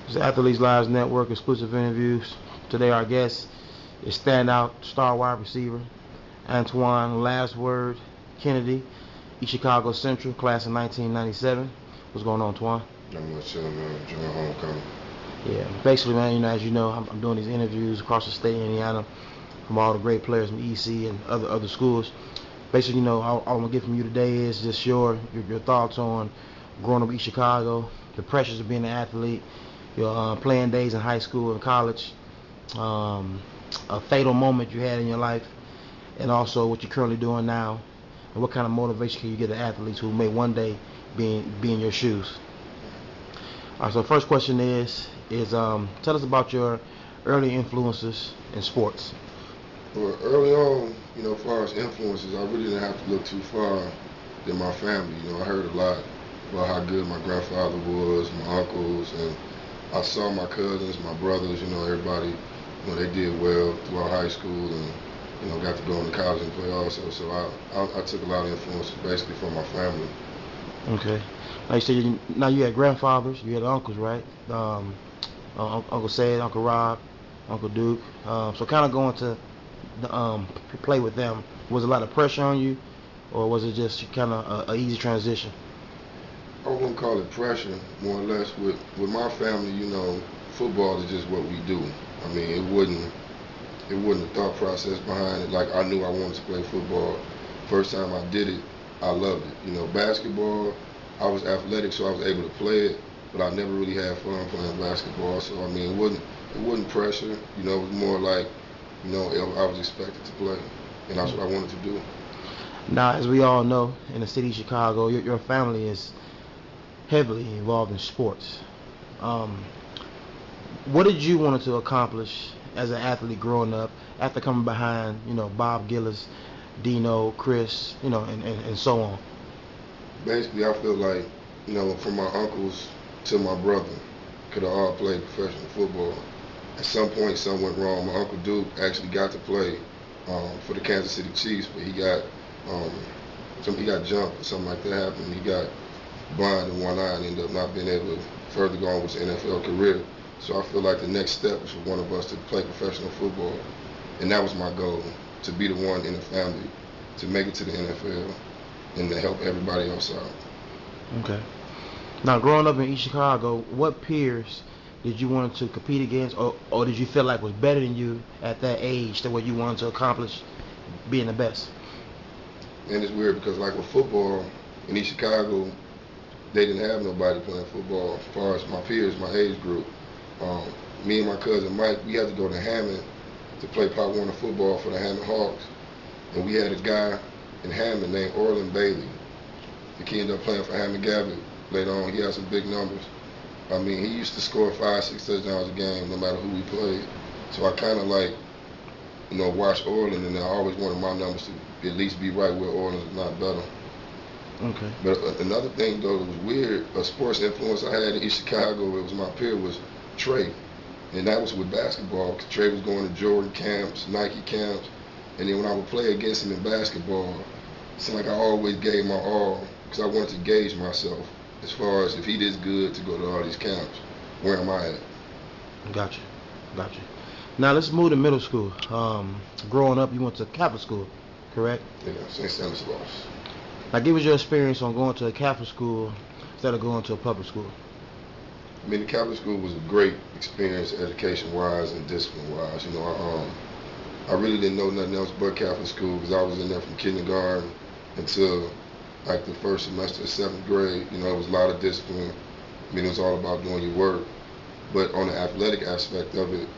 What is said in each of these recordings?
It's the Athletes Lives Network exclusive interviews. Today our guest is standout star wide receiver Antwan Last Word Kennedy, East Chicago Central, class of 1997. What's going on, Twan? I'm not sure, man. Enjoying homecoming. Yeah, basically, man, as you know, I'm doing these interviews across the state of Indiana from all the great players from EC and other schools. Basically, all I'm gonna get from you today is just your thoughts on growing up in East Chicago, the pressures of being an athlete, your playing days in high school and college, um, a fatal moment you had in your life, and also what you're currently doing now, and what kind of motivation can you give to athletes who may one day be in your shoes. All right, so the first question is tell us about your early influences in sports. Well, early on, as far as influences, I really didn't have to look too far than my family. I heard a lot about how good my grandfather was, my uncles, and I saw my cousins, my brothers, everybody, they did well throughout high school and, got to go into college and play also. So I took a lot of influences basically from my family. Okay. Like you said, now you had grandfathers, you had uncles, right? Uncle Sid, Uncle Rob, Uncle Duke. So kind of going to play with them, was a lot of pressure on you, or was it just kind of a easy transition? I wouldn't call it pressure, more or less. With my family, football is just what we do. I mean, it wasn't a thought process behind it. Like I knew I wanted to play football. First time I did it, I loved it. Basketball, I was athletic, so I was able to play it, but I never really had fun playing basketball. So I mean, it wasn't pressure. It was more like, I was expected to play, and that's what I wanted to do. Now, as we all know, in the city of Chicago, your family is heavily involved in sports. Um, what did you want to accomplish as an athlete growing up after coming behind, Bob Gillis, Dino, Chris, and so on? Basically, I feel like, from my uncles to my brother, could have all played professional football. At some point, something went wrong. My uncle Duke actually got to play for the Kansas City Chiefs, but um, he got jumped or something like that happened. He got blind in one eye and ended up not being able to further go on with his NFL career. So I feel like the next step was for one of us to play professional football, and that was my goal, to be the one in the family to make it to the NFL and to help everybody else out. Okay. Now, growing up in East Chicago, what peers did you want to compete against, or did you feel like was better than you at that age, to where you wanted to accomplish being the best? And it's weird because like with football in East Chicago, they didn't have nobody playing football as far as my peers, my age group. Um, Me and my cousin Mike, we had to go to Hammond to play Pop Warner football for the Hammond Hawks. And we had a guy in Hammond named Orland Bailey. The kid ended up playing for Hammond Gavitt later on. He had some big numbers. I mean, he used to score 5, 6 touchdowns a game no matter who we played. So I kind of like, watched Orland, and I always wanted my numbers to at least be right where Orland's, if not better. Okay. But another thing though that was weird, a sports influence I had in East Chicago, it was my peer, was Trey. And that was with basketball. Trey was going to Jordan camps, Nike camps. And then when I would play against him in basketball, it seemed like I always gave my all because I wanted to gauge myself as far as if he did good to go to all these camps. Where am I at? Gotcha. Gotcha. Now let's move to middle school. Growing up, you went to Catholic school, correct? Yeah, St. Stanislaus. Now, give us your experience on going to a Catholic school instead of going to a public school. I mean, the Catholic school was a great experience education-wise and discipline-wise. I really didn't know nothing else but Catholic school because I was in there from kindergarten until like the first semester of 7th grade. It was a lot of discipline. I mean, it was all about doing your work. But on the athletic aspect of it,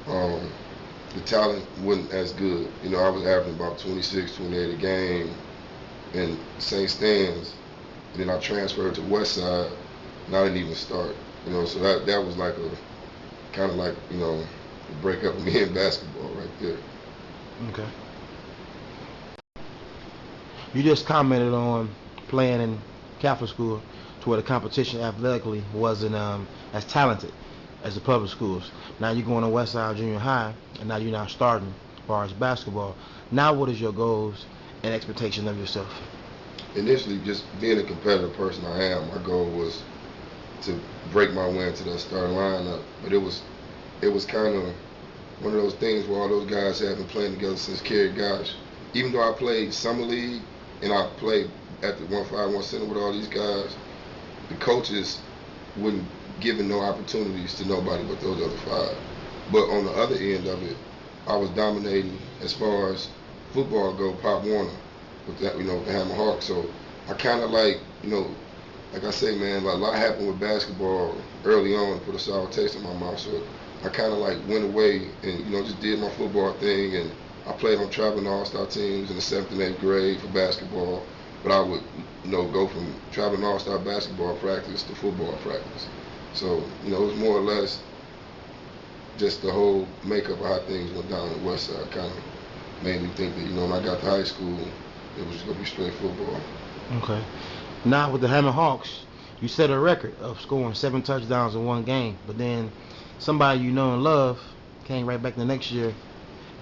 um, the talent wasn't as good. I was averaging about 26, 28 a game in St. Stan's, and then I transferred to West Side, and I didn't even start. So that was like a kind of like the breakup of me in basketball right there. Okay. You just commented on playing in Catholic school to where the competition athletically wasn't as talented as the public schools. Now you're going to Westside Junior High, and now you're now starting as far as basketball. Now what is your goals and expectation of yourself? Initially, just being a competitive person I am, my goal was to break my way into that starting lineup. But it was kind of one of those things where all those guys have been playing together since Kerry Gosh. Even though I played summer league and I played at the 151 center with all these guys, the coaches wouldn't give no opportunities to nobody but those other five. But on the other end of it, I was dominating as far as football go, Pop Warner, with that, with the Hammer Hawks. So I kind of like I say, man, a lot happened with basketball early on, put a sour taste in my mouth. So I kind of like went away and just did my football thing, and I played on traveling all-star teams in the 7th and 8th grade for basketball. But I would go from traveling all-star basketball practice to football practice. So it was more or less just the whole makeup of how things went down on the West Side kind of made me think that when I got to high school, it was going to be straight football. Okay. Now with the Hammer Hawks, you set a record of scoring 7 touchdowns in one game, but then somebody you know and love came right back the next year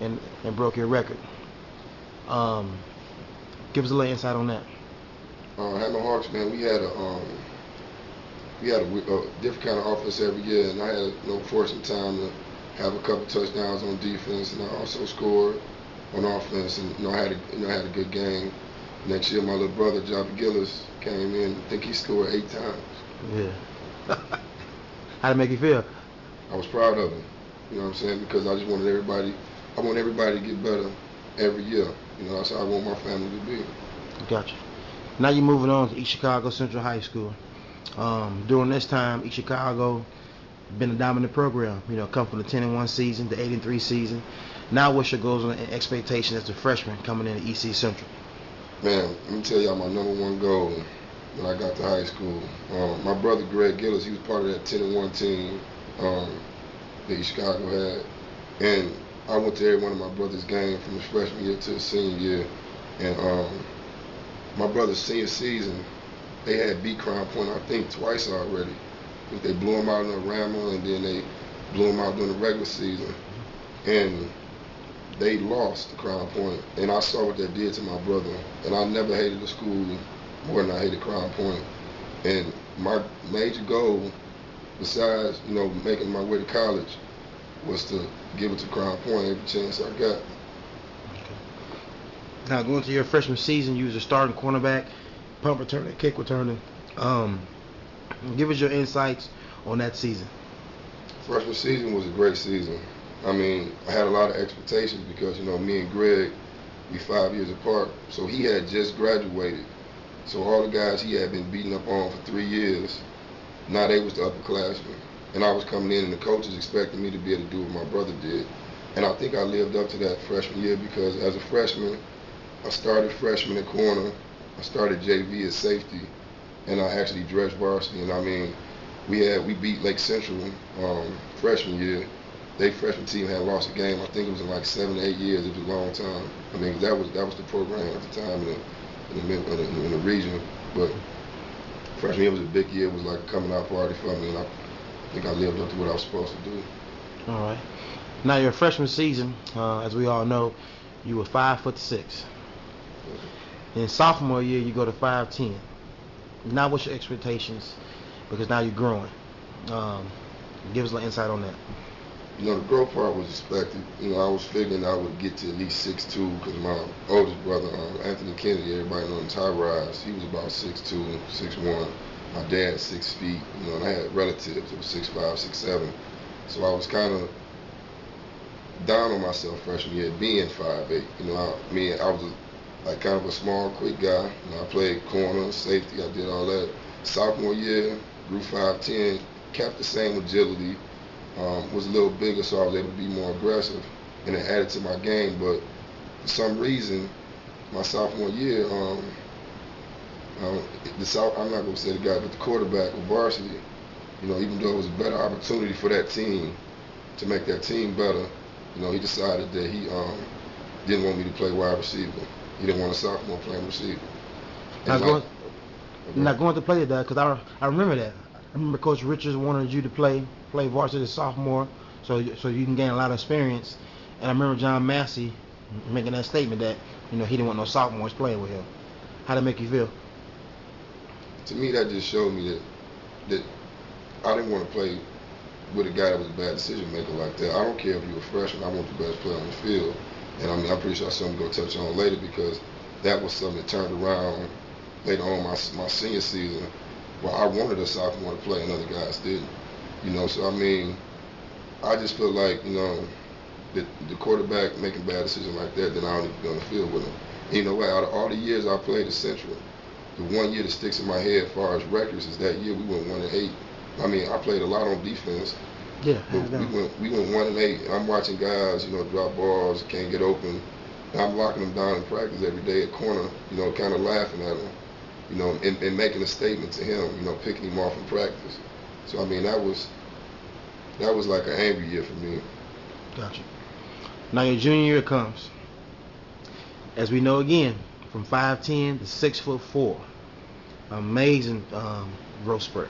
and broke your record. Give us a little insight on that. Hammer Hawks, man, we had a different kind of offense every year, and I had fortunate time to have a couple touchdowns on defense, and I also scored on offense, and I had a good game. Next year, my little brother, Joppy Gillis, came in. I think he scored 8 times. Yeah. How'd it make you feel? I was proud of him. You know what I'm saying? Because I just wanted everybody to get better every year. That's how I want my family to be. Gotcha. Now you're moving on to East Chicago Central High School. During this time, East Chicago been a dominant program. Come from the 10-1 season, the 8-3 season. Now, what's your goals and expectations as a freshman coming into EC Central? Man, let me tell y'all my number one goal when I got to high school. My brother Greg Gillis, he was part of that 10-1 team that East Chicago had, and I went to every one of my brother's games from his freshman year to his senior year. And my brother's senior season, they had beat Crown Point, I think, twice already. They blew them out in the Rama, and then they blew them out during the regular season. And they lost to Crown Point, and I saw what that did to my brother. And I never hated the school more than I hated Crown Point. And my major goal, besides making my way to college, was to give it to Crown Point every chance I got. Okay. Now, going to your freshman season, you was a starting cornerback, punt returner, kick returner. Give us your insights on that season. Freshman season was a great season. I mean, I had a lot of expectations because, me and Greg, we 5 years apart. So he had just graduated. So all the guys he had been beating up on for 3 years, now they was the upperclassmen. And I was coming in, and the coaches expected me to be able to do what my brother did. And I think I lived up to that freshman year because as a freshman, I started freshman at corner, I started JV at safety, and I actually dressed varsity. And I mean, we beat Lake Central freshman year. Their freshman team had lost a game. I think it was in like 7 to 8 years. It was a long time. I mean, that was the program at the time in the region. But freshman year was a big year. It was like a coming out party for me, and I think I lived up to what I was supposed to do. All right. Now your freshman season, as we all know, you were 5'6". In sophomore year, you go to 5'10". Now, what's your expectations? Because now you're growing. Give us a little insight on that. The growth part was expected. I was figuring I would get to at least 6'2", because my oldest brother, Antwan Kennedy, everybody knows him, high rise. He was about 6'2", 6'1". My dad 6 feet. And I had relatives that were 6'5", 6'7". So I was kind of down on myself freshman year being 5'8". I was kind of a small, quick guy. I played corner, safety. I did all that. Sophomore year, grew 5'10", kept the same agility. Was a little bigger, so I was able to be more aggressive, and it added to my game. But for some reason, my sophomore year, I'm not going to say the guy, but the quarterback of varsity, even though it was a better opportunity for that team to make that team better, he decided that he didn't want me to play wide receiver. He didn't want a sophomore playing receiver. Not going to play that, because I remember that. I remember Coach Richards wanted you to play varsity sophomore, so you can gain a lot of experience. And I remember John Massey making that statement that he didn't want no sophomores playing with him. How did it make you feel? To me, that just showed me that I didn't want to play with a guy that was a bad decision maker like that. I don't care if you're a freshman. I want the best player on the field. And I mean, I'm pretty sure that's something we're going to touch on later, because that was something that turned around later on my senior season, where I wanted a sophomore to play and other guys didn't. You know, so I mean, I just feel like, you know, the quarterback making bad decisions like that, then I don't need to be on the field with him. And you know what? Out of all the years I played at Central, the one year that sticks in my head as far as records is that year we went 1-8. I mean, I played a lot on defense. Yeah, but we went 1-8, and I'm watching guys, you know, drop balls, can't get open. And I'm locking them down in practice every day at corner, you know, kind of laughing at him, you know, and making a statement to him, you know, picking him off in practice. So I mean, that was like an angry year for me. Gotcha. Now your junior year comes. As we know, again, from 5'10" to 6'4", amazing growth spurt.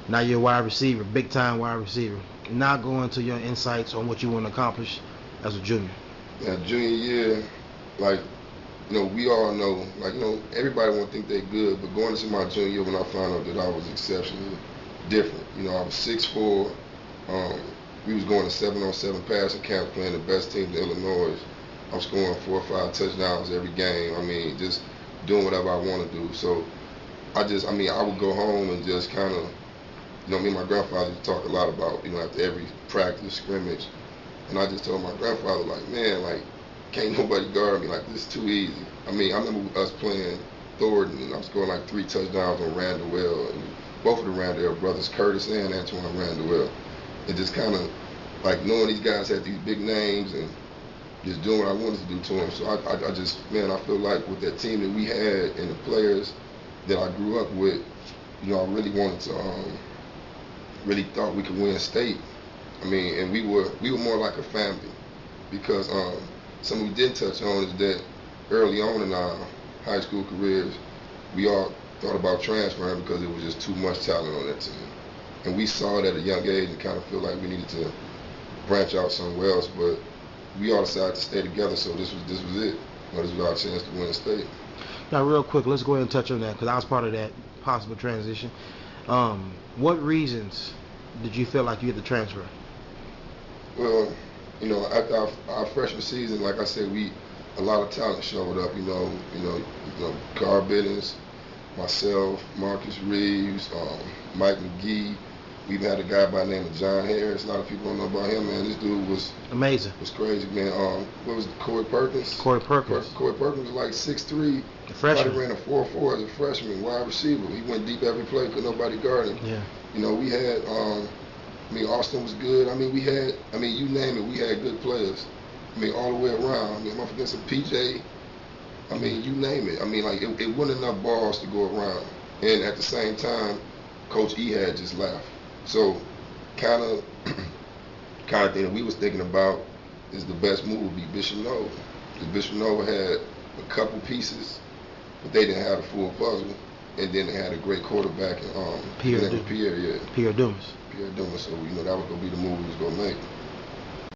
Now you're a wide receiver, big time wide receiver. Now go into your insights on what you want to accomplish as a junior. Yeah, junior year, like, you know, we all know, like, you know, everybody want to think they're good, but going into my junior year when I found out that I was exceptionally different. You know, I was 6'4". We was going to 7-on-7 passing camp, playing the best teams in Illinois. I was scoring 4 or 5 touchdowns every game. I mean, just doing whatever I want to do. So I would go home and just kind of, you know, me and my grandfather used to talk a lot about, you know, after every practice, scrimmage. And I just told my grandfather, like, man, like, can't nobody guard me. Like, this is too easy. I mean, I remember us playing Thornton, and I was scoring like 3 touchdowns on Randall, and both of the Randall brothers, Curtis and Antwan Randall. And just kind of, like, knowing these guys had these big names and just doing what I wanted to do to them. So I just, man, I feel like with that team that we had and the players that I grew up with, you know, I really wanted to, really thought we could win state. I mean, and we were more like a family, because something we didn't touch on is that early on in our high school careers, we all thought about transferring because it was just too much talent on that team. And we saw it at a young age and kind of feel like we needed to branch out somewhere else, but we all decided to stay together, so this was it. You know, this was our chance to win state. Now, real quick, let's go ahead and touch on that, because I was part of that possible transition. What reasons did you feel like you had to transfer? Well, you know, after our freshman season, like I said, a lot of talent showed up. You know, Carl Biddens, myself, Marcus Reeves, Mike McGee. We've had a guy by the name of John Harris. A lot of people don't know about him, man. This dude was amazing. Was crazy, man. What was it, Corey Perkins? Corey Perkins. Corey Perkins was like 6'3". A freshman. Ran a 4.4 as a freshman, wide receiver. He went deep every play, could nobody guard him. Yeah. You know, we had, Austin was good. I mean, you name it, we had good players. I mean, all the way around. I mean, I'm up against a PJ. I mean, you name it. I mean, like, it wasn't enough balls to go around. And at the same time, Coach E had just left. So, kind of thing that we was thinking about is the best move would be Bishop Nova. Because Bishop Nova had a couple pieces, but they didn't have the full puzzle. And then they had a great quarterback in Pierre Dumas. Pierre Dumas. So, you know, that was going to be the move we was going to make.